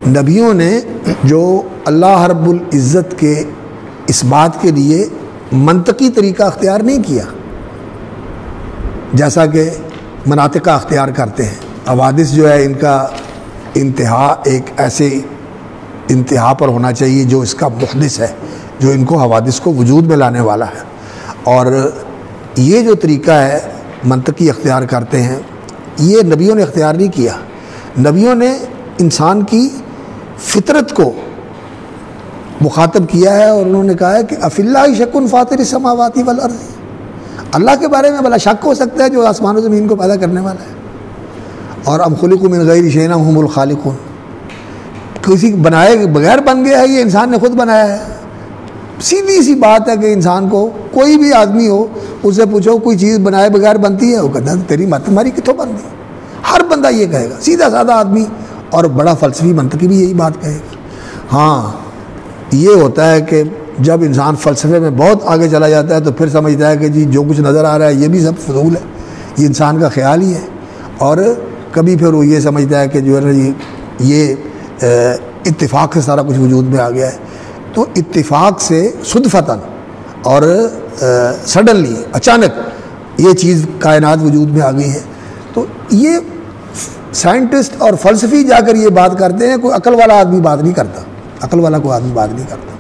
نبیوں نے جو اللہ رب العزت کے اس بات کے لیے منطقی طریقہ اختیار نہیں کیا، جیسا کہ مناطقہ اختیار کرتے ہیں۔ حوادث جو ہے ان کا انتہا ایک ایسے انتہا پر ہونا چاہیے جو اس کا محدث ہے، جو ان کو حوادث کو وجود میں لانے والا ہے، اور یہ جو طریقہ ہے منطقی اختیار کرتے ہیں، یہ نبیوں نے اختیار نہیں کیا۔ نبیوں نے انسان کی فطرت کو مخاطب کیا ہے، اور انہوں نے کہا ہے کہ افی اللہ شک فاطر السماوات والارض، اللہ کے بارے میں بلا شک ہو سکتا ہے جو آسمان و زمین کو پیدا کرنے والا ہے، اور ام خلقوا من غیر شیء هم الخالقون، کسی بنائے بغیر بن گیا ہے، یہ انسان نے خود بنایا ہے۔ سیدھی سی بات ہے کہ انسان کو کوئی بھی آدمی ہو، اس سے پوچھو کوئی چیز بنائے بغیر بنتی ہے، وہ کہتا ہے تیری مت تمہاری کتوں بن گئی، ہر بندہ یہ کہے گا، سیدھا سادہ آدمی اور بڑا فلسفی منطقی بھی یہی بات کہے گا۔ ہاں یہ ہوتا ہے کہ جب انسان فلسفے میں بہت آگے چلا جاتا ہے تو پھر سمجھتا ہے کہ جی جو کچھ نظر آ رہا ہے یہ بھی سب فضول ہے، یہ انسان کا خیال ہی ہے، اور کبھی پھر وہ یہ سمجھتا ہے کہ جو ہے یہ اتفاق سے سارا کچھ وجود میں آ گیا ہے۔ تو اتفاق سے صدفتاً اور سڈنلی اچانک یہ چیز کائنات وجود میں آ گئی ہے۔ تو یہ سائنٹسٹ اور فلسفی جا کر یہ بات کرتے ہیں، کوئی عقل والا آدمی بات نہیں کرتا، عقل والا کوئی آدمی بات نہیں کرتا۔